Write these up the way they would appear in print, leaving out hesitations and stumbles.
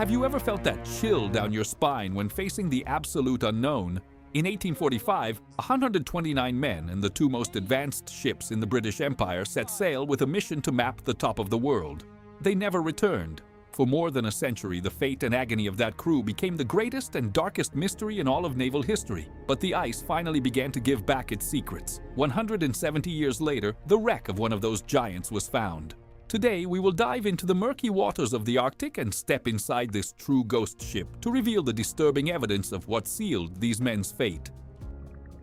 Have you ever felt that chill down your spine when facing the absolute unknown? In 1845, 129 men and the two most advanced ships in the British Empire set sail with a mission to map the top of the world. They never returned. For more than a century, the fate and agony of that crew became the greatest and darkest mystery in all of naval history. But the ice finally began to give back its secrets. 170 years later, the wreck of one of those giants was found. Today, we will dive into the murky waters of the Arctic and step inside this true ghost ship to reveal the disturbing evidence of what sealed these men's fate.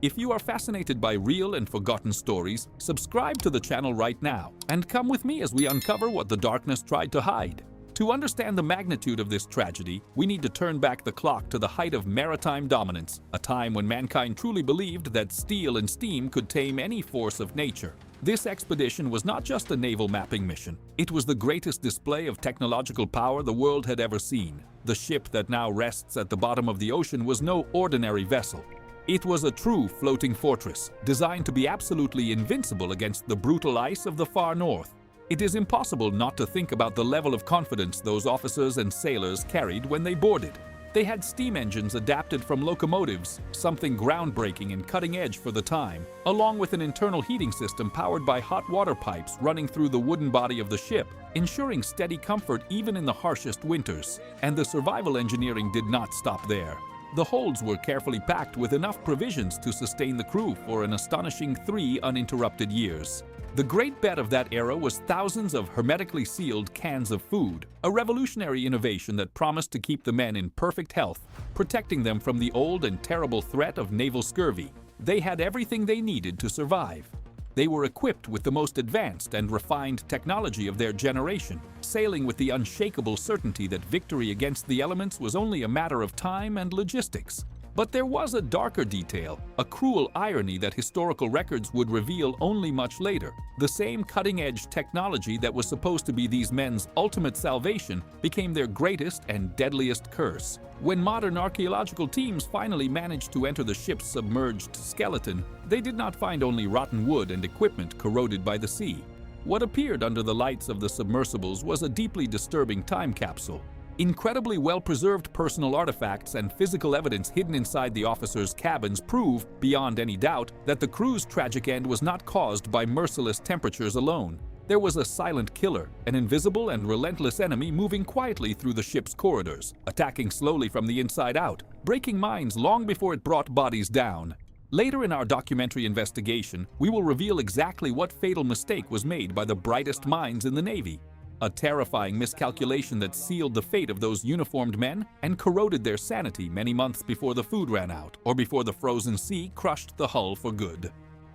If you are fascinated by real and forgotten stories, subscribe to the channel right now and come with me as we uncover what the darkness tried to hide. To understand the magnitude of this tragedy, we need to turn back the clock to the height of maritime dominance, a time when mankind truly believed that steel and steam could tame any force of nature. This expedition was not just a naval mapping mission. It was the greatest display of technological power the world had ever seen. The ship that now rests at the bottom of the ocean was no ordinary vessel. It was a true floating fortress, designed to be absolutely invincible against the brutal ice of the far north. It is impossible not to think about the level of confidence those officers and sailors carried when they boarded. They had steam engines adapted from locomotives, something groundbreaking and cutting-edge for the time, along with an internal heating system powered by hot water pipes running through the wooden body of the ship, ensuring steady comfort even in the harshest winters. And the survival engineering did not stop there. The holds were carefully packed with enough provisions to sustain the crew for an astonishing 3 uninterrupted years. The great bet of that era was thousands of hermetically sealed cans of food, a revolutionary innovation that promised to keep the men in perfect health, protecting them from the old and terrible threat of naval scurvy. They had everything they needed to survive. They were equipped with the most advanced and refined technology of their generation, sailing with the unshakable certainty that victory against the elements was only a matter of time and logistics. But there was a darker detail, a cruel irony that historical records would reveal only much later. The same cutting-edge technology that was supposed to be these men's ultimate salvation became their greatest and deadliest curse. When modern archaeological teams finally managed to enter the ship's submerged skeleton, they did not find only rotten wood and equipment corroded by the sea. What appeared under the lights of the submersibles was a deeply disturbing time capsule. Incredibly well-preserved personal artifacts and physical evidence hidden inside the officers' cabins prove, beyond any doubt, that the crew's tragic end was not caused by merciless temperatures alone. There was a silent killer, an invisible and relentless enemy moving quietly through the ship's corridors, attacking slowly from the inside out, breaking minds long before it brought bodies down. Later in our documentary investigation, we will reveal exactly what fatal mistake was made by the brightest minds in the Navy. A terrifying miscalculation that sealed the fate of those uniformed men and corroded their sanity many months before the food ran out or before the frozen sea crushed the hull for good.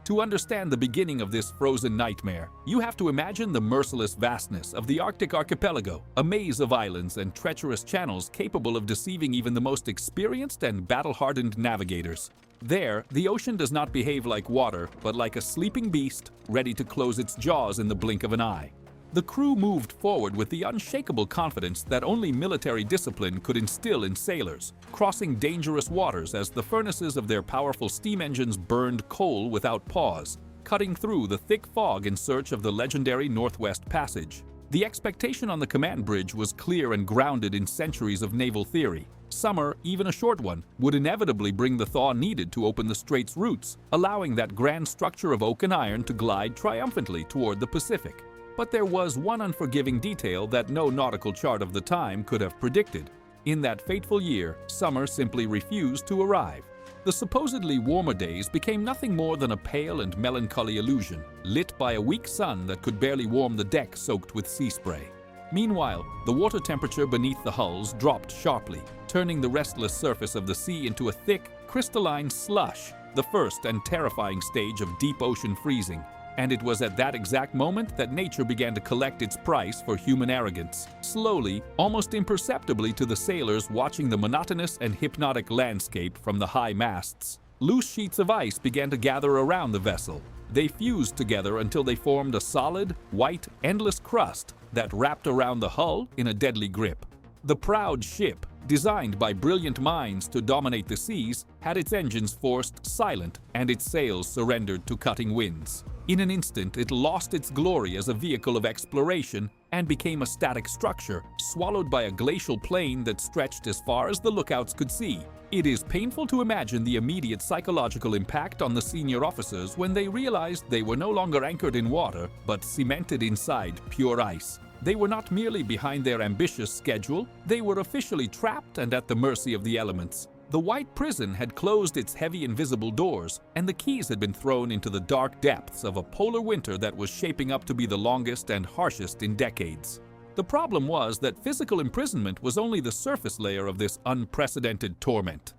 To understand the beginning of this frozen nightmare, you have to imagine the merciless vastness of the Arctic archipelago, a maze of islands and treacherous channels capable of deceiving even the most experienced and battle-hardened navigators. There, the ocean does not behave like water, but like a sleeping beast ready to close its jaws in the blink of an eye. The crew moved forward with the unshakable confidence that only military discipline could instill in sailors, crossing dangerous waters as the furnaces of their powerful steam engines burned coal without pause, cutting through the thick fog in search of the legendary Northwest Passage. The expectation on the command bridge was clear and grounded in centuries of naval theory. Summer, even a short one, would inevitably bring the thaw needed to open the strait's routes, allowing that grand structure of oak and iron to glide triumphantly toward the Pacific. But there was one unforgiving detail that no nautical chart of the time could have predicted. In that fateful year, summer simply refused to arrive. The supposedly warmer days became nothing more than a pale and melancholy illusion, lit by a weak sun that could barely warm the deck soaked with sea spray. Meanwhile, the water temperature beneath the hulls dropped sharply, turning the restless surface of the sea into a thick, crystalline slush, the first and terrifying stage of deep ocean freezing. And it was at that exact moment that nature began to collect its price for human arrogance. Slowly, almost imperceptibly to the sailors watching the monotonous and hypnotic landscape from the high masts, loose sheets of ice began to gather around the vessel. They fused together until they formed a solid, white, endless crust that wrapped around the hull in a deadly grip. The proud ship, designed by brilliant minds to dominate the seas, had its engines forced silent and its sails surrendered to cutting winds. In an instant, it lost its glory as a vehicle of exploration and became a static structure, swallowed by a glacial plain that stretched as far as the lookouts could see. It is painful to imagine the immediate psychological impact on the senior officers when they realized they were no longer anchored in water, but cemented inside pure ice. They were not merely behind their ambitious schedule, they were officially trapped and at the mercy of the elements. The white prison had closed its heavy invisible doors, and the keys had been thrown into the dark depths of a polar winter that was shaping up to be the longest and harshest in decades. The problem was that physical imprisonment was only the surface layer of this unprecedented torment.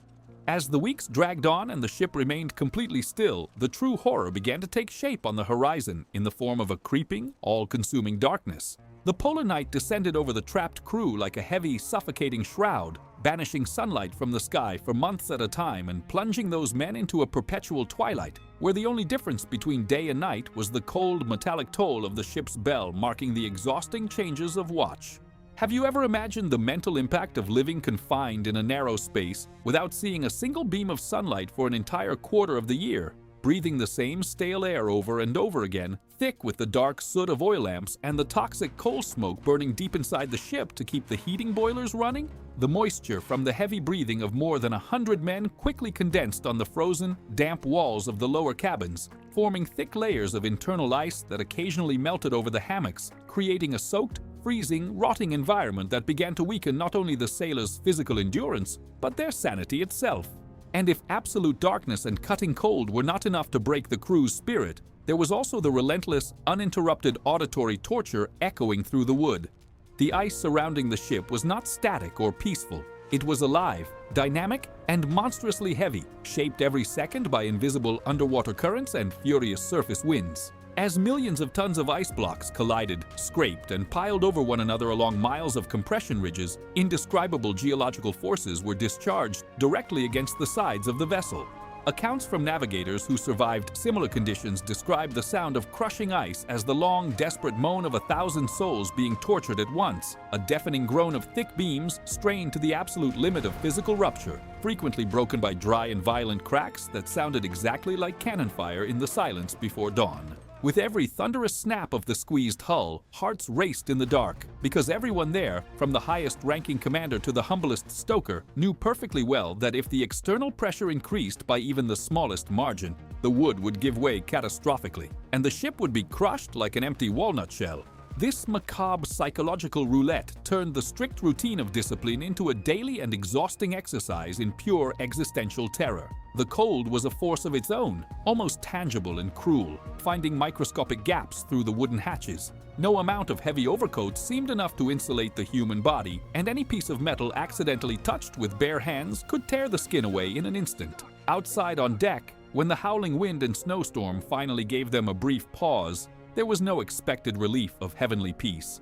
As the weeks dragged on and the ship remained completely still, the true horror began to take shape on the horizon in the form of a creeping, all-consuming darkness. The polar night descended over the trapped crew like a heavy, suffocating shroud, banishing sunlight from the sky for months at a time and plunging those men into a perpetual twilight, where the only difference between day and night was the cold, metallic toll of the ship's bell marking the exhausting changes of watch. Have you ever imagined the mental impact of living confined in a narrow space without seeing a single beam of sunlight for an entire quarter of the year? Breathing the same stale air over and over again, thick with the dark soot of oil lamps and the toxic coal smoke burning deep inside the ship to keep the heating boilers running? The moisture from the heavy breathing of more than 100 men quickly condensed on the frozen, damp walls of the lower cabins, forming thick layers of internal ice that occasionally melted over the hammocks, creating a soaked, freezing, rotting environment that began to weaken not only the sailors' physical endurance, but their sanity itself. And if absolute darkness and cutting cold were not enough to break the crew's spirit, there was also the relentless, uninterrupted auditory torture echoing through the wood. The ice surrounding the ship was not static or peaceful. It was alive, dynamic, and monstrously heavy, shaped every second by invisible underwater currents and furious surface winds. As millions of tons of ice blocks collided, scraped, and piled over one another along miles of compression ridges, indescribable geological forces were discharged directly against the sides of the vessel. Accounts from navigators who survived similar conditions describe the sound of crushing ice as the long, desperate moan of 1,000 souls being tortured at once, a deafening groan of thick beams strained to the absolute limit of physical rupture, frequently broken by dry and violent cracks that sounded exactly like cannon fire in the silence before dawn. With every thunderous snap of the squeezed hull, hearts raced in the dark, because everyone there, from the highest-ranking commander to the humblest stoker, knew perfectly well that if the external pressure increased by even the smallest margin, the wood would give way catastrophically, and the ship would be crushed like an empty walnut shell. This macabre psychological roulette turned the strict routine of discipline into a daily and exhausting exercise in pure existential terror. The cold was a force of its own, almost tangible and cruel, finding microscopic gaps through the wooden hatches. No amount of heavy overcoats seemed enough to insulate the human body, and any piece of metal accidentally touched with bare hands could tear the skin away in an instant. Outside on deck, when the howling wind and snowstorm finally gave them a brief pause, there was no expected relief of heavenly peace.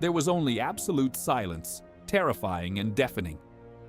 There was only absolute silence, terrifying and deafening.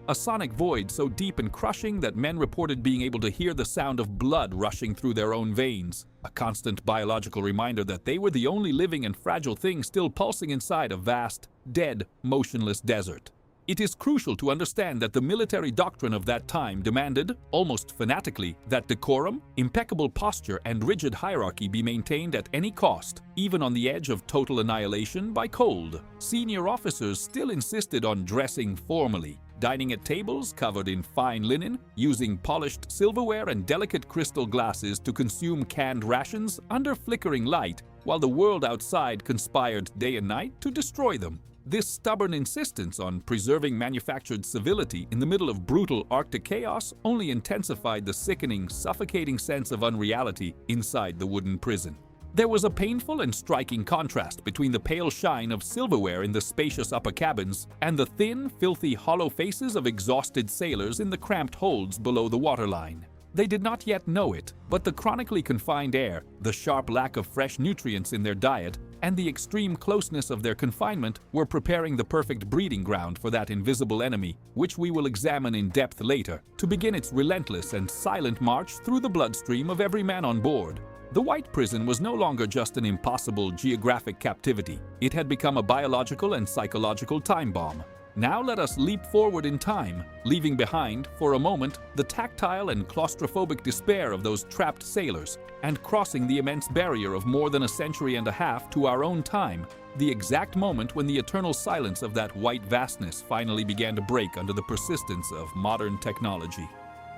A sonic void so deep and crushing that men reported being able to hear the sound of blood rushing through their own veins, a constant biological reminder that they were the only living and fragile thing still pulsing inside a vast, dead, motionless desert. It is crucial to understand that the military doctrine of that time demanded, almost fanatically, that decorum, impeccable posture, and rigid hierarchy be maintained at any cost, even on the edge of total annihilation by cold. Senior officers still insisted on dressing formally, dining at tables covered in fine linen, using polished silverware and delicate crystal glasses to consume canned rations under flickering light, while the world outside conspired day and night to destroy them. This stubborn insistence on preserving manufactured civility in the middle of brutal Arctic chaos only intensified the sickening, suffocating sense of unreality inside the wooden prison. There was a painful and striking contrast between the pale shine of silverware in the spacious upper cabins and the thin, filthy, hollow faces of exhausted sailors in the cramped holds below the waterline. They did not yet know it, but the chronically confined air, the sharp lack of fresh nutrients in their diet, and the extreme closeness of their confinement were preparing the perfect breeding ground for that invisible enemy, which we will examine in depth later, to begin its relentless and silent march through the bloodstream of every man on board. The White Prison was no longer just an impossible geographic captivity. It had become a biological and psychological time bomb. Now let us leap forward in time, leaving behind, for a moment, the tactile and claustrophobic despair of those trapped sailors, and crossing the immense barrier of more than a century and a half to our own time, the exact moment when the eternal silence of that white vastness finally began to break under the persistence of modern technology.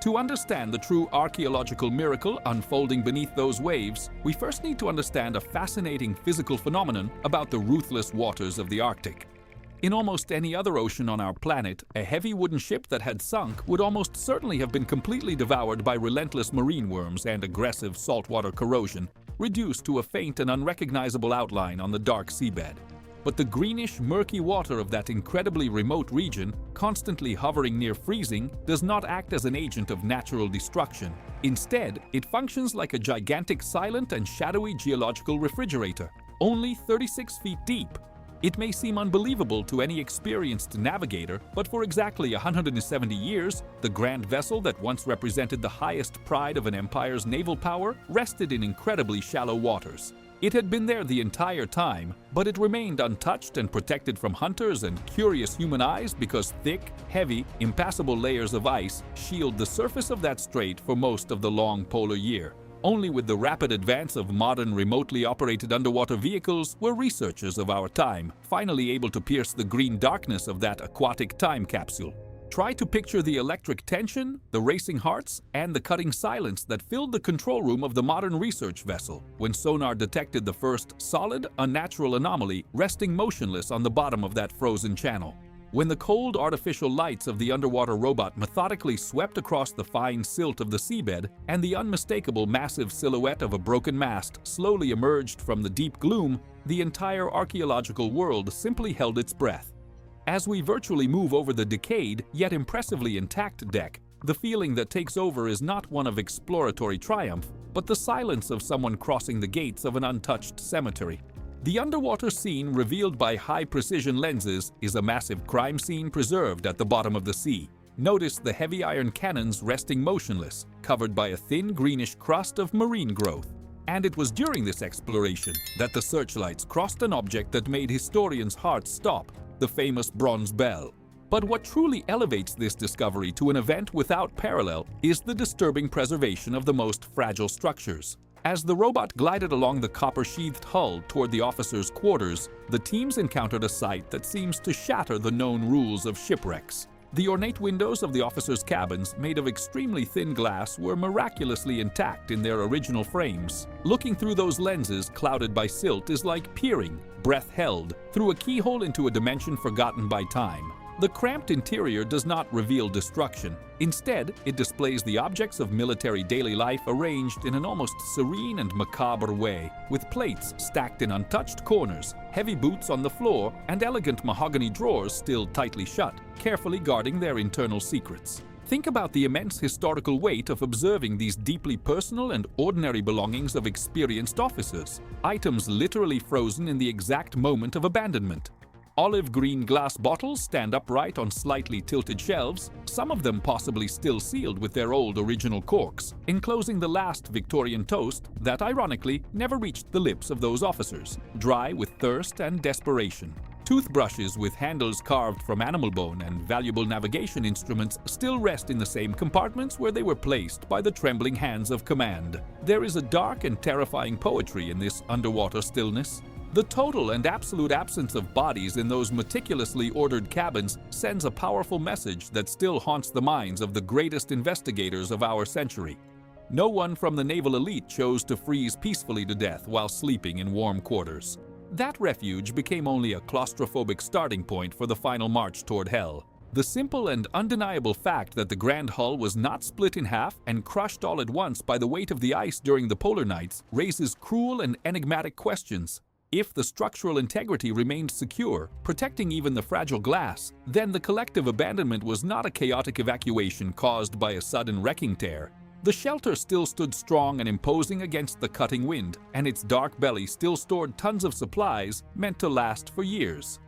To understand the true archaeological miracle unfolding beneath those waves, we first need to understand a fascinating physical phenomenon about the ruthless waters of the Arctic. In almost any other ocean on our planet, a heavy wooden ship that had sunk would almost certainly have been completely devoured by relentless marine worms and aggressive saltwater corrosion, reduced to a faint and unrecognizable outline on the dark seabed. But the greenish, murky water of that incredibly remote region, constantly hovering near freezing, does not act as an agent of natural destruction. Instead, it functions like a gigantic silent and shadowy geological refrigerator, only 36 feet deep. It may seem unbelievable to any experienced navigator, but for exactly 170 years, the grand vessel that once represented the highest pride of an empire's naval power rested in incredibly shallow waters. It had been there the entire time, but it remained untouched and protected from hunters and curious human eyes because thick, heavy, impassable layers of ice shield the surface of that strait for most of the long polar year. Only with the rapid advance of modern remotely operated underwater vehicles were researchers of our time finally able to pierce the green darkness of that aquatic time capsule. Try to picture the electric tension, the racing hearts, and the cutting silence that filled the control room of the modern research vessel when sonar detected the first solid, unnatural anomaly resting motionless on the bottom of that frozen channel. When the cold artificial lights of the underwater robot methodically swept across the fine silt of the seabed and the unmistakable massive silhouette of a broken mast slowly emerged from the deep gloom, the entire archaeological world simply held its breath. As we virtually move over the decayed yet impressively intact deck, the feeling that takes over is not one of exploratory triumph, but the silence of someone crossing the gates of an untouched cemetery. The underwater scene revealed by high-precision lenses is a massive crime scene preserved at the bottom of the sea. Notice the heavy iron cannons resting motionless, covered by a thin greenish crust of marine growth. And it was during this exploration that the searchlights crossed an object that made historians' hearts stop, the famous bronze bell. But what truly elevates this discovery to an event without parallel is the disturbing preservation of the most fragile structures. As the robot glided along the copper-sheathed hull toward the officers' quarters, the teams encountered a sight that seems to shatter the known rules of shipwrecks. The ornate windows of the officers' cabins, made of extremely thin glass, were miraculously intact in their original frames. Looking through those lenses clouded by silt is like peering, breath held, through a keyhole into a dimension forgotten by time. The cramped interior does not reveal destruction. Instead, it displays the objects of military daily life arranged in an almost serene and macabre way, with plates stacked in untouched corners, heavy boots on the floor, and elegant mahogany drawers still tightly shut, carefully guarding their internal secrets. Think about the immense historical weight of observing these deeply personal and ordinary belongings of experienced officers, items literally frozen in the exact moment of abandonment. Olive green glass bottles stand upright on slightly tilted shelves, some of them possibly still sealed with their old original corks, enclosing the last Victorian toast that, ironically, never reached the lips of those officers, dry with thirst and desperation. Toothbrushes with handles carved from animal bone and valuable navigation instruments still rest in the same compartments where they were placed by the trembling hands of command. There is a dark and terrifying poetry in this underwater stillness. The total and absolute absence of bodies in those meticulously ordered cabins sends a powerful message that still haunts the minds of the greatest investigators of our century. No one from the naval elite chose to freeze peacefully to death while sleeping in warm quarters. That refuge became only a claustrophobic starting point for the final march toward hell. The simple and undeniable fact that the grand hull was not split in half and crushed all at once by the weight of the ice during the polar nights raises cruel and enigmatic questions. If the structural integrity remained secure, protecting even the fragile glass, then the collective abandonment was not a chaotic evacuation caused by a sudden wrecking tear. The shelter still stood strong and imposing against the cutting wind, and its dark belly still stored tons of supplies meant to last for years.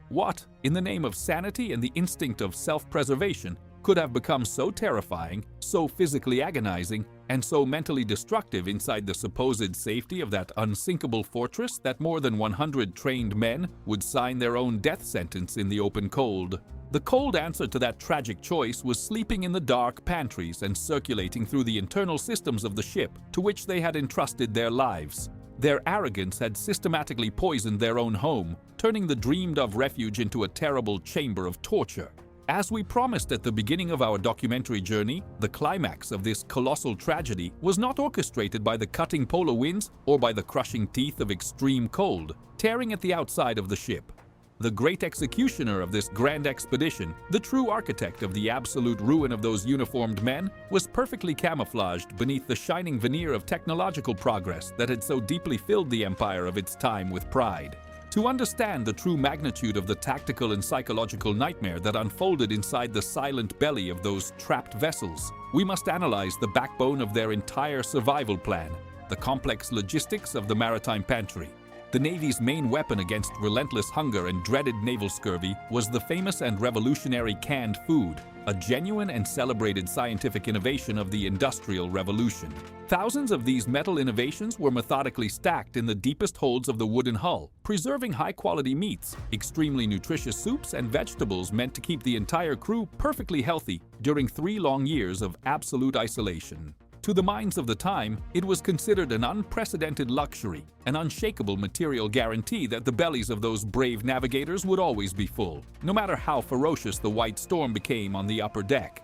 What, in the name of sanity and the instinct of self-preservation, could have become so terrifying, so physically agonizing, and so mentally destructive inside the supposed safety of that unsinkable fortress that more than 100 trained men would sign their own death sentence in the open cold? The cold answer to that tragic choice was sleeping in the dark pantries and circulating through the internal systems of the ship to which they had entrusted their lives. Their arrogance had systematically poisoned their own home, turning the dreamed-of refuge into a terrible chamber of torture. As we promised at the beginning of our documentary journey, the climax of this colossal tragedy was not orchestrated by the cutting polar winds or by the crushing teeth of extreme cold, tearing at the outside of the ship. The great executioner of this grand expedition, the true architect of the absolute ruin of those uniformed men, was perfectly camouflaged beneath the shining veneer of technological progress that had so deeply filled the empire of its time with pride. To understand the true magnitude of the tactical and psychological nightmare that unfolded inside the silent belly of those trapped vessels, we must analyze the backbone of their entire survival plan, the complex logistics of the maritime pantry. The Navy's main weapon against relentless hunger and dreaded naval scurvy was the famous and revolutionary canned food, a genuine and celebrated scientific innovation of the Industrial Revolution. Thousands of these metal innovations were methodically stacked in the deepest holds of the wooden hull, preserving high-quality meats, extremely nutritious soups, and vegetables meant to keep the entire crew perfectly healthy during 3 long years of absolute isolation. To the minds of the time, it was considered an unprecedented luxury, an unshakable material guarantee that the bellies of those brave navigators would always be full, no matter how ferocious the white storm became on the upper deck.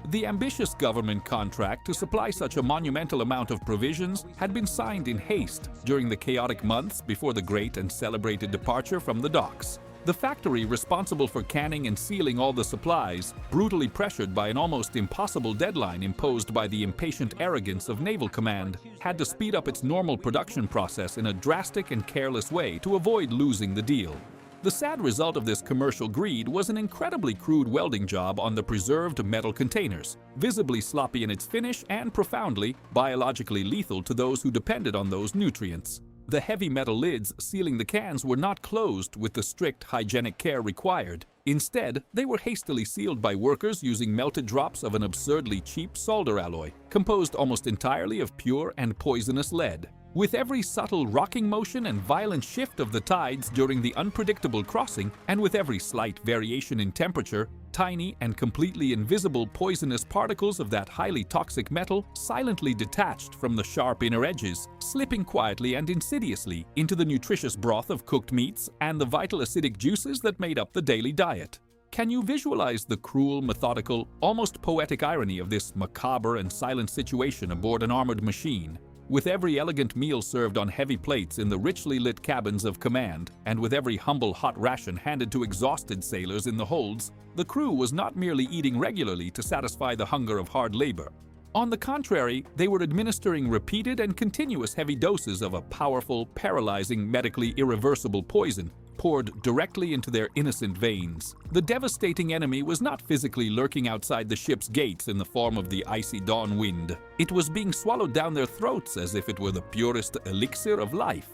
The ambitious government contract to supply such a monumental amount of provisions had been signed in haste during the chaotic months before the great and celebrated departure from the docks. The factory responsible for canning and sealing all the supplies, brutally pressured by an almost impossible deadline imposed by the impatient arrogance of Naval Command, had to speed up its normal production process in a drastic and careless way to avoid losing the deal. The sad result of this commercial greed was an incredibly crude welding job on the preserved metal containers, visibly sloppy in its finish and profoundly, biologically lethal to those who depended on those nutrients. The heavy metal lids sealing the cans were not closed with the strict hygienic care required. Instead, they were hastily sealed by workers using melted drops of an absurdly cheap solder alloy, composed almost entirely of pure and poisonous lead. With every subtle rocking motion and violent shift of the tides during the unpredictable crossing, and with every slight variation in temperature, tiny and completely invisible poisonous particles of that highly toxic metal silently detached from the sharp inner edges, slipping quietly and insidiously into the nutritious broth of cooked meats and the vital acidic juices that made up the daily diet. Can you visualize the cruel, methodical, almost poetic irony of this macabre and silent situation aboard an armored machine? With every elegant meal served on heavy plates in the richly lit cabins of command, and with every humble hot ration handed to exhausted sailors in the holds, the crew was not merely eating regularly to satisfy the hunger of hard labor. On the contrary, they were administering repeated and continuous heavy doses of a powerful, paralyzing, medically irreversible poison, poured directly into their innocent veins. The devastating enemy was not physically lurking outside the ship's gates in the form of the icy dawn wind. It was being swallowed down their throats as if it were the purest elixir of life.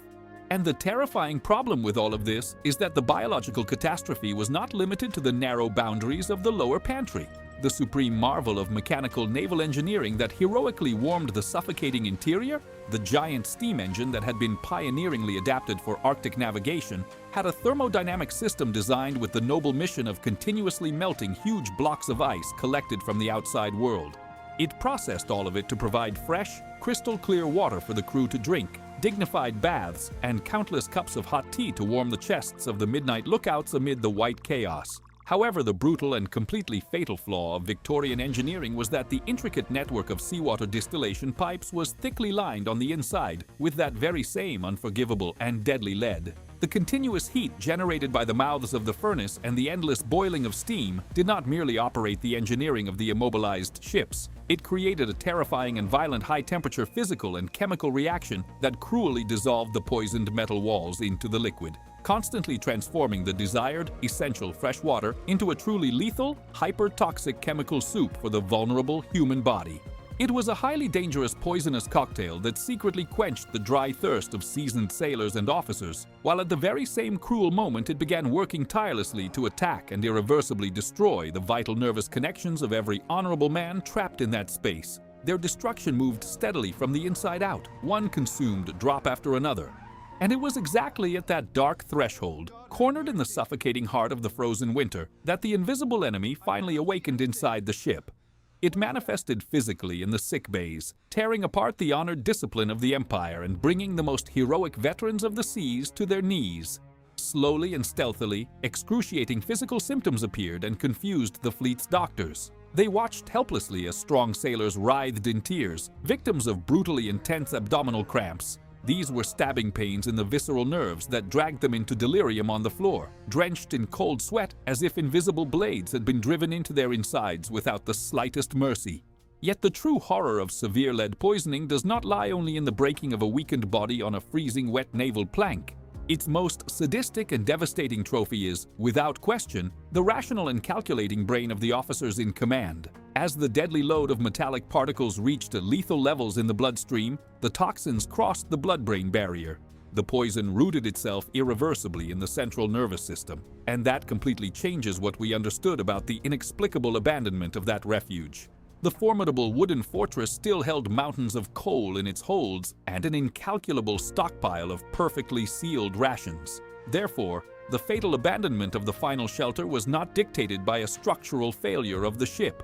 And the terrifying problem with all of this is that the biological catastrophe was not limited to the narrow boundaries of the lower pantry. The supreme marvel of mechanical naval engineering that heroically warmed the suffocating interior, the giant steam engine that had been pioneeringly adapted for Arctic navigation, had a thermodynamic system designed with the noble mission of continuously melting huge blocks of ice collected from the outside world. It processed all of it to provide fresh, crystal-clear water for the crew to drink, dignified baths, and countless cups of hot tea to warm the chests of the midnight lookouts amid the white chaos. However, the brutal and completely fatal flaw of Victorian engineering was that the intricate network of seawater distillation pipes was thickly lined on the inside with that very same unforgivable and deadly lead. The continuous heat generated by the mouths of the furnace and the endless boiling of steam did not merely operate the engineering of the immobilized ships. It created a terrifying and violent high-temperature physical and chemical reaction that cruelly dissolved the poisoned metal walls into the liquid, constantly transforming the desired, essential fresh water into a truly lethal, hyper-toxic chemical soup for the vulnerable human body. It was a highly dangerous poisonous cocktail that secretly quenched the dry thirst of seasoned sailors and officers, while at the very same cruel moment it began working tirelessly to attack and irreversibly destroy the vital nervous connections of every honorable man trapped in that space. Their destruction moved steadily from the inside out, one consumed drop after another. And it was exactly at that dark threshold, cornered in the suffocating heart of the frozen winter, that the invisible enemy finally awakened inside the ship. It manifested physically in the sick bays, tearing apart the honored discipline of the Empire and bringing the most heroic veterans of the seas to their knees. Slowly and stealthily, excruciating physical symptoms appeared and confused the fleet's doctors. They watched helplessly as strong sailors writhed in tears, victims of brutally intense abdominal cramps. These were stabbing pains in the visceral nerves that dragged them into delirium on the floor, drenched in cold sweat as if invisible blades had been driven into their insides without the slightest mercy. Yet the true horror of severe lead poisoning does not lie only in the breaking of a weakened body on a freezing wet naval plank. Its most sadistic and devastating trophy is, without question, the rational and calculating brain of the officers in command. As the deadly load of metallic particles reached lethal levels in the bloodstream, the toxins crossed the blood-brain barrier. The poison rooted itself irreversibly in the central nervous system, and that completely changes what we understood about the inexplicable abandonment of that refuge. The formidable wooden fortress still held mountains of coal in its holds and an incalculable stockpile of perfectly sealed rations. Therefore, the fatal abandonment of the final shelter was not dictated by a structural failure of the ship.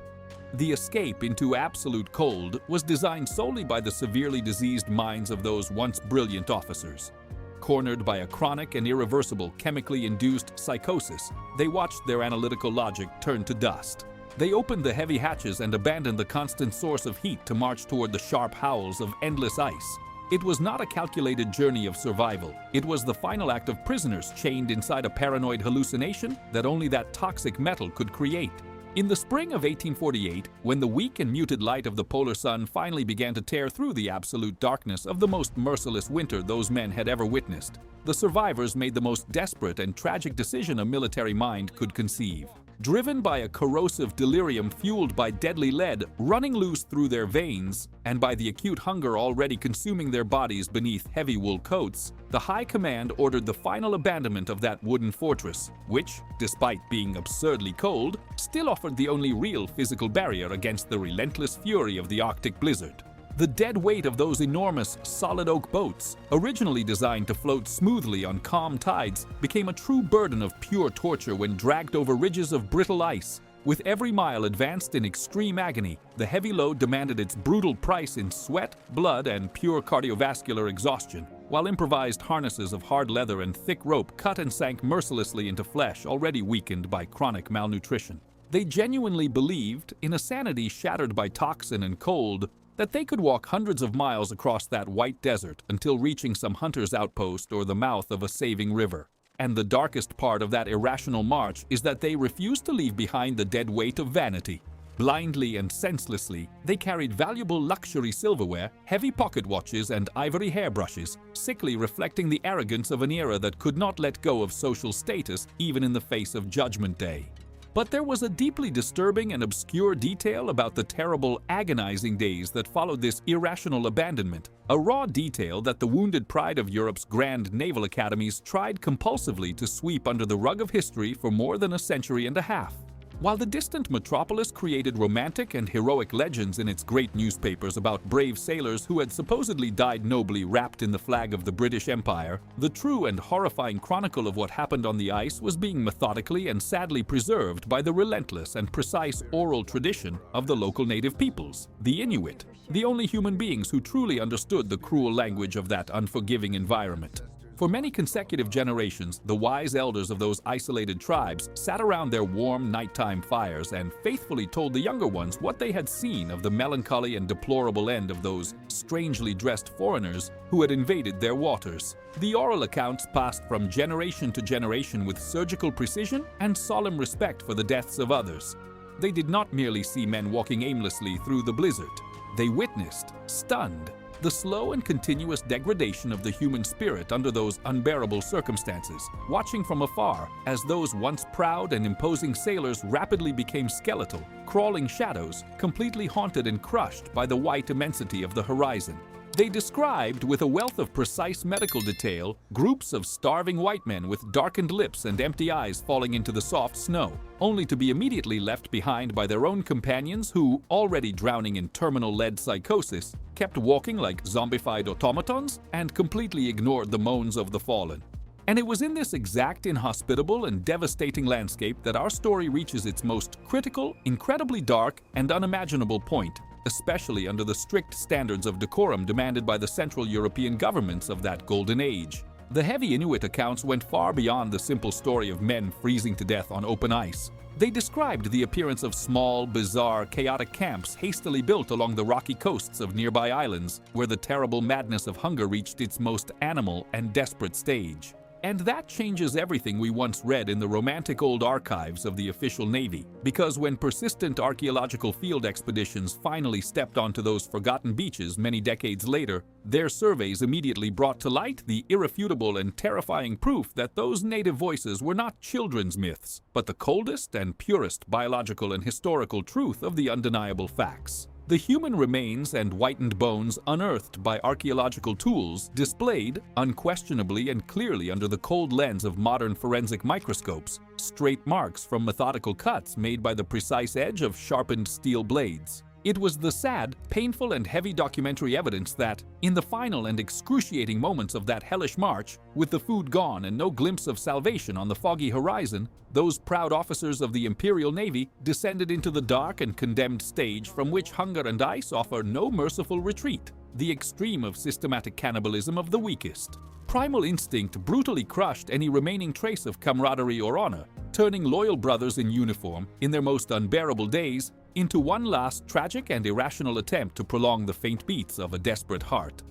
The escape into absolute cold was designed solely by the severely diseased minds of those once brilliant officers. Cornered by a chronic and irreversible chemically induced psychosis, they watched their analytical logic turn to dust. They opened the heavy hatches and abandoned the constant source of heat to march toward the sharp howls of endless ice. It was not a calculated journey of survival. It was the final act of prisoners chained inside a paranoid hallucination that only that toxic metal could create. In the spring of 1848, when the weak and muted light of the polar sun finally began to tear through the absolute darkness of the most merciless winter those men had ever witnessed, the survivors made the most desperate and tragic decision a military mind could conceive. Driven by a corrosive delirium fueled by deadly lead running loose through their veins, and by the acute hunger already consuming their bodies beneath heavy wool coats, the High Command ordered the final abandonment of that wooden fortress, which, despite being absurdly cold, still offered the only real physical barrier against the relentless fury of the Arctic blizzard. The dead weight of those enormous, solid oak boats, originally designed to float smoothly on calm tides, became a true burden of pure torture when dragged over ridges of brittle ice. With every mile advanced in extreme agony, the heavy load demanded its brutal price in sweat, blood, and pure cardiovascular exhaustion, while improvised harnesses of hard leather and thick rope cut and sank mercilessly into flesh already weakened by chronic malnutrition. They genuinely believed, in a sanity shattered by toxin and cold, that they could walk hundreds of miles across that white desert until reaching some hunter's outpost or the mouth of a saving river. And the darkest part of that irrational march is that they refused to leave behind the dead weight of vanity. Blindly and senselessly, they carried valuable luxury silverware, heavy pocket watches, and ivory hairbrushes, sickly reflecting the arrogance of an era that could not let go of social status even in the face of Judgment Day. But there was a deeply disturbing and obscure detail about the terrible, agonizing days that followed this irrational abandonment, a raw detail that the wounded pride of Europe's grand naval academies tried compulsively to sweep under the rug of history for more than a century and a half. While the distant metropolis created romantic and heroic legends in its great newspapers about brave sailors who had supposedly died nobly wrapped in the flag of the British Empire, the true and horrifying chronicle of what happened on the ice was being methodically and sadly preserved by the relentless and precise oral tradition of the local native peoples, the Inuit, the only human beings who truly understood the cruel language of that unforgiving environment. For many consecutive generations, the wise elders of those isolated tribes sat around their warm nighttime fires and faithfully told the younger ones what they had seen of the melancholy and deplorable end of those strangely dressed foreigners who had invaded their waters. The oral accounts passed from generation to generation with surgical precision and solemn respect for the deaths of others. They did not merely see men walking aimlessly through the blizzard. They witnessed, stunned, the slow and continuous degradation of the human spirit under those unbearable circumstances, watching from afar as those once proud and imposing sailors rapidly became skeletal, crawling shadows, completely haunted and crushed by the white immensity of the horizon. They described, with a wealth of precise medical detail, groups of starving white men with darkened lips and empty eyes falling into the soft snow, only to be immediately left behind by their own companions who, already drowning in terminal lead psychosis, kept walking like zombified automatons and completely ignored the moans of the fallen. And it was in this exact inhospitable and devastating landscape that our story reaches its most critical, incredibly dark, and unimaginable point, especially under the strict standards of decorum demanded by the Central European governments of that golden age. The heavy Inuit accounts went far beyond the simple story of men freezing to death on open ice. They described the appearance of small, bizarre, chaotic camps hastily built along the rocky coasts of nearby islands, where the terrible madness of hunger reached its most animal and desperate stage. And that changes everything we once read in the romantic old archives of the official Navy, because when persistent archaeological field expeditions finally stepped onto those forgotten beaches many decades later, their surveys immediately brought to light the irrefutable and terrifying proof that those native voices were not children's myths, but the coldest and purest biological and historical truth of the undeniable facts. The human remains and whitened bones unearthed by archaeological tools displayed, unquestionably and clearly under the cold lens of modern forensic microscopes, straight marks from methodical cuts made by the precise edge of sharpened steel blades. It was the sad, painful, and heavy documentary evidence that, in the final and excruciating moments of that hellish march, with the food gone and no glimpse of salvation on the foggy horizon, those proud officers of the Imperial Navy descended into the dark and condemned stage from which hunger and ice offer no merciful retreat, the extreme of systematic cannibalism of the weakest. Primal instinct brutally crushed any remaining trace of camaraderie or honor, turning loyal brothers in uniform, in their most unbearable days, into one last tragic and irrational attempt to prolong the faint beats of a desperate heart.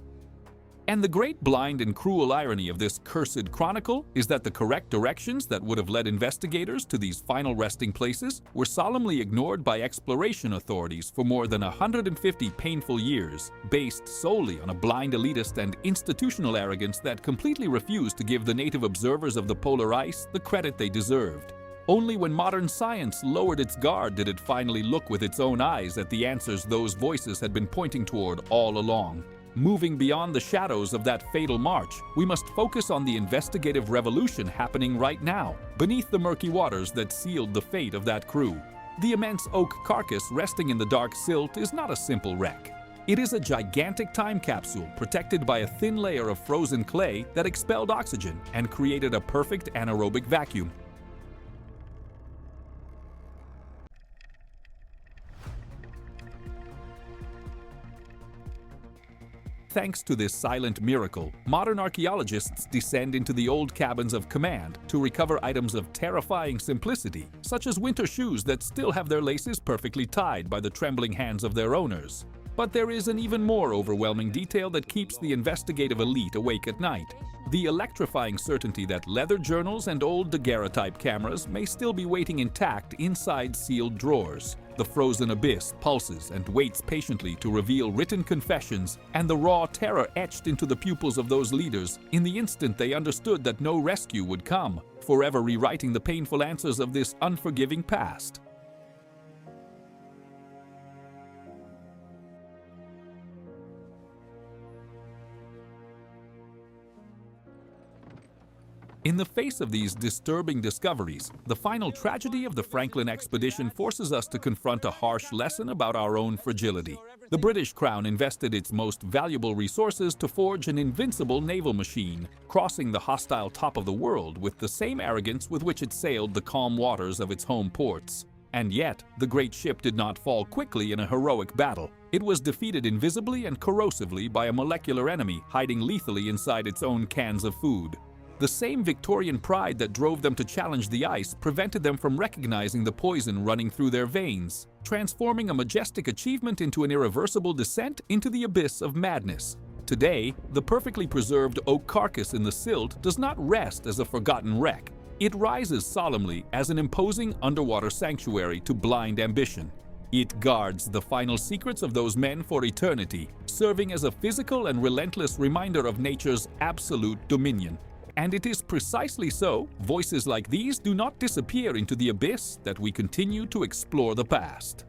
And the great blind and cruel irony of this cursed chronicle is that the correct directions that would have led investigators to these final resting places were solemnly ignored by exploration authorities for more than 150 painful years, based solely on a blind elitist and institutional arrogance that completely refused to give the native observers of the polar ice the credit they deserved. Only when modern science lowered its guard did it finally look with its own eyes at the answers those voices had been pointing toward all along. Moving beyond the shadows of that fatal march, we must focus on the investigative revolution happening right now, beneath the murky waters that sealed the fate of that crew. The immense oak carcass resting in the dark silt is not a simple wreck. It is a gigantic time capsule protected by a thin layer of frozen clay that expelled oxygen and created a perfect anaerobic vacuum. Thanks to this silent miracle, modern archaeologists descend into the old cabins of command to recover items of terrifying simplicity, such as winter shoes that still have their laces perfectly tied by the trembling hands of their owners. But there is an even more overwhelming detail that keeps the investigative elite awake at night: the electrifying certainty that leather journals and old daguerreotype cameras may still be waiting intact inside sealed drawers. The frozen abyss pulses and waits patiently to reveal written confessions and the raw terror etched into the pupils of those leaders in the instant they understood that no rescue would come, forever rewriting the painful answers of this unforgiving past. In the face of these disturbing discoveries, the final tragedy of the Franklin expedition forces us to confront a harsh lesson about our own fragility. The British Crown invested its most valuable resources to forge an invincible naval machine, crossing the hostile top of the world with the same arrogance with which it sailed the calm waters of its home ports. And yet, the great ship did not fall quickly in a heroic battle. It was defeated invisibly and corrosively by a molecular enemy hiding lethally inside its own cans of food. The same Victorian pride that drove them to challenge the ice prevented them from recognizing the poison running through their veins, transforming a majestic achievement into an irreversible descent into the abyss of madness. Today, the perfectly preserved oak carcass in the silt does not rest as a forgotten wreck. It rises solemnly as an imposing underwater sanctuary to blind ambition. It guards the final secrets of those men for eternity, serving as a physical and relentless reminder of nature's absolute dominion. And it is precisely so, voices like these do not disappear into the abyss, that we continue to explore the past.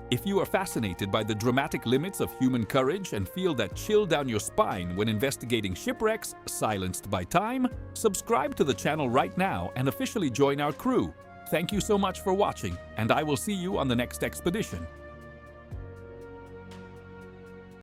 If you are fascinated by the dramatic limits of human courage and feel that chill down your spine when investigating shipwrecks silenced by time, subscribe to the channel right now and officially join our crew. Thank you so much for watching, and I will see you on the next expedition.